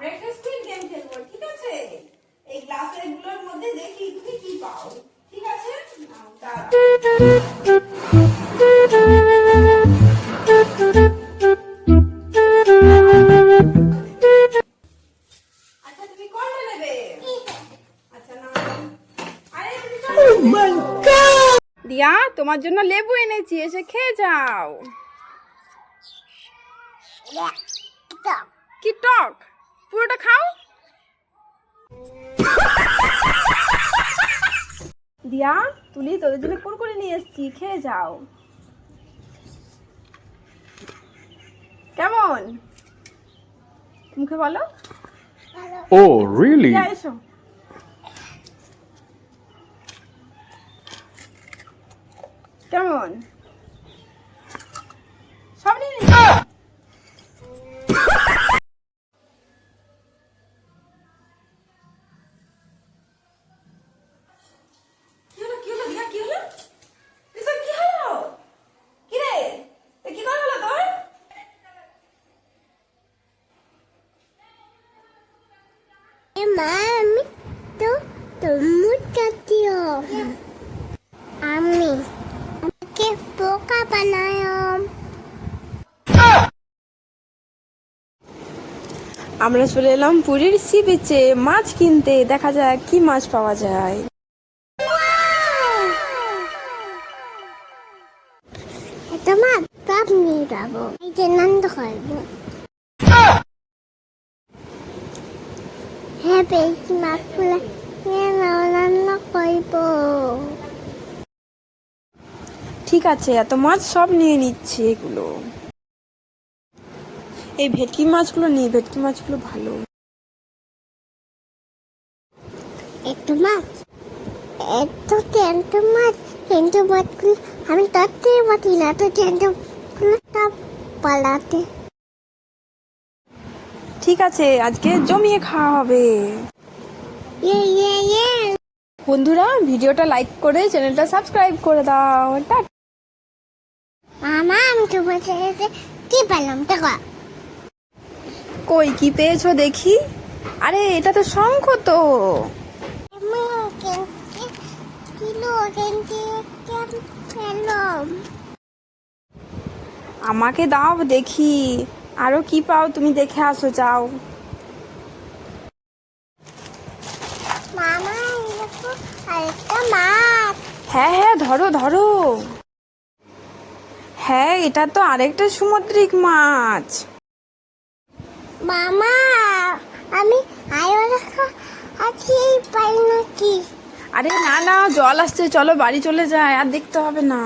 আমরা একটা squid game খেলবো, ঠিক আছে? এই গ্লাসের গুলোর মধ্যে দেখি তুমি কি পাও, ঠিক আছে? নাও, দাঁড়াও। আচ্ছা, তুমি কোনটা নেবে? আচ্ছা, নাও। আরে তুমি দিয়া, তোমার জন্য লেবু এনেছি, এসে খেয়ে যাও। কি টক? পুরোটা খাও। দিয়া, তুলি তোদের জন্য কুরকুরে নিয়ে এসেছি, খেয়ে যাও। কেমন মুখে বলো? Oh, really? দিয়া, এসো। কেমন সব নিয়ে নিচ্ছি। কি হলো, কি হলো দিয়া, কি হলো? এসব কি হলো? কি রে, কি করে হলো তোর? মা, আমি তো তরমুজ খাচ্ছিও। আমি আমাকে পোকা বানায়। আমরা চলে এলাম পুরীর সি বিচে মাছ কিনতে, দেখা যাক কি মাছ পাওয়া যায়। এটা মা কাপ নিয়ে যাবো, এই যে নন্দ করবো। হ্যাঁ, বেশি মাছগুলো নিয়ে নাও, রান্না করবো। ঠিক আছে, এত মাছ সব নিয়ে নিচ্ছে এগুলো। এই ভেটকি মাছগুলো নিয়ে, ভেটকি মাছগুলো ভালো। একটু মাছ, এত টেন্ট মাছ, টেন্ট মাছগুলো আমি ধরতে পারি না, তো টেন্টগুলো সব পালাতে। ঠিক আছে, আজকে জমিয়ে খাওয়া হবে। ইয়ে ইয়ে ইয়ে। বন্ধুরা, ভিডিওটা লাইক করে চ্যানেলটা সাবস্ক্রাইব করে দাও। মামা, আমি তোমার সাথে কি পেলাম দেখো। কই, কি পেয়েছো দেখি? আরে এটা তো শঙ্খ তো। আমাকে দাও দেখি, আরো কি পাও তুমি দেখে আসো, যাও। মামা, এরকম আরেকটা মাছ। হ্যাঁ হ্যাঁ, ধরো ধরো। হ্যাঁ, এটা তো আরেকটা সামুদ্রিক মাছ। মামা, আমি আরো দেখা আছি, পাই নাকি? আরে না না, জল আসছে, চলো বাড়ি চলে যায়, আর দেখতে হবে না।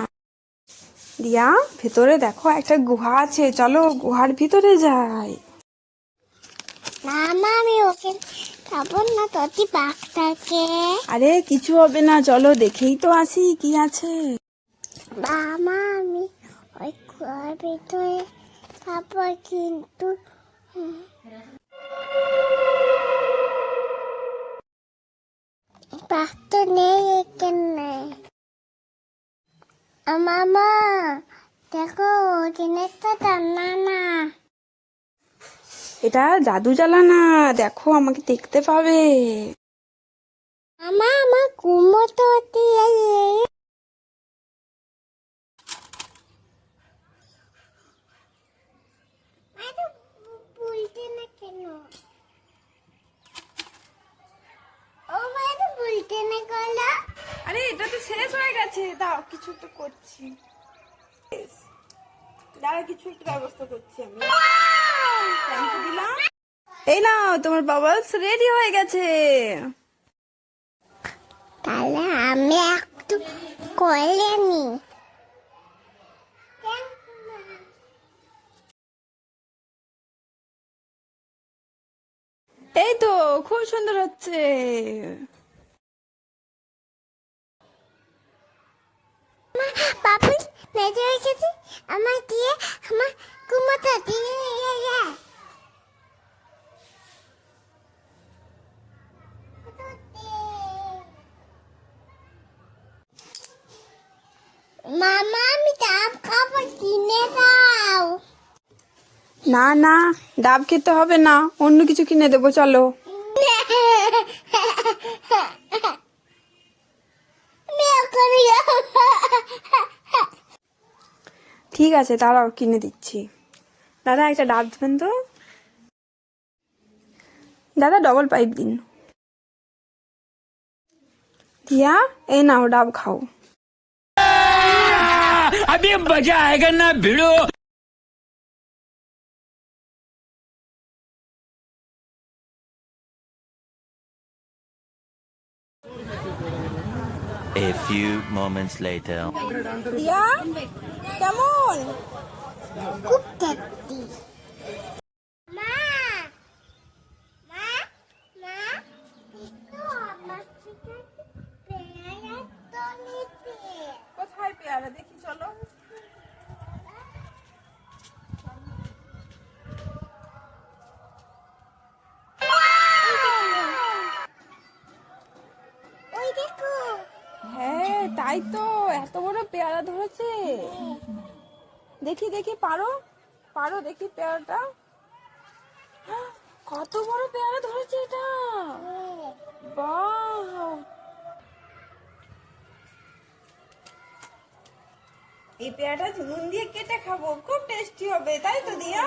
দিয়া, ভেতরে দেখো একটা গুহা আছে, চলো গুহার ভিতরে যাই। মামা, আমি ওকে খাবো না, ততি বাঘটাকে। আরে কিছু হবে না, চলো দেখেই তো আসি কি আছে। মামা, আমি ওই কুয়ার ভিতরে খাবো, কিন্তু বাঘ তো নেই এখানে। মামা, দেখো ওখানে একটা জানালা। এটা জাদু জ্বালানা, দেখো আমাকে দেখতে পাবে। মামা, আমার ঘুমোতে দিয়ে বলতে না কেন? ও মায়ের বলতে না কেন? আরে এটা তো শেষ হয়ে গেছে, দাও কিছু একটা করছি। দাঁড়া, কিছু একটা ব্যবস্থা করছি আমি। থ্যাংক ইউ দিলাম। এই নাও, তোমার বাবলস রেডি হয়ে গেছে। তাহলে আমি একটু করে নি। এই তো খুব সুন্দর হচ্ছে। বাবু মেজে হয়ে গেছে, আমার দিয়ে আমার ঘুমোতে দিয়ে। মামা, আমি ডাব খাবো, কিনে দাও। না না, ডাব খেতে হবে না, অন্য কিছু কিনে দেবো, চলো। ঠিক আছে, দাঁড়াও, কিনে দিচ্ছি। দাদা একটা ডাব দেবেন তো। দাদা ডবল পাইপ দিন। দিয়া, এই নাও ডাব খাও। अभी मजा आएगा ना भिड़ो। A few moments later. দিয়া কেমন? খুব টেস্টি। মা মা মা একটু আমার থেকে পেয়ারা তো নিতে। কোথায় পেয়ারা দেখি, চলো। ওই দেখো। হ্যাঁ তাই তো, এত বড় পেয়ারা ধরেছে। দেখি দেখি, পারো পারো দেখি পেয়ারাটা। কত বড় পেয়ারা ধরেছে এটা, বাহ। এই পেয়ারাটা নুন দিয়ে কেটে খাবো, খুব টেস্টি হবে, তাই তো দিয়া?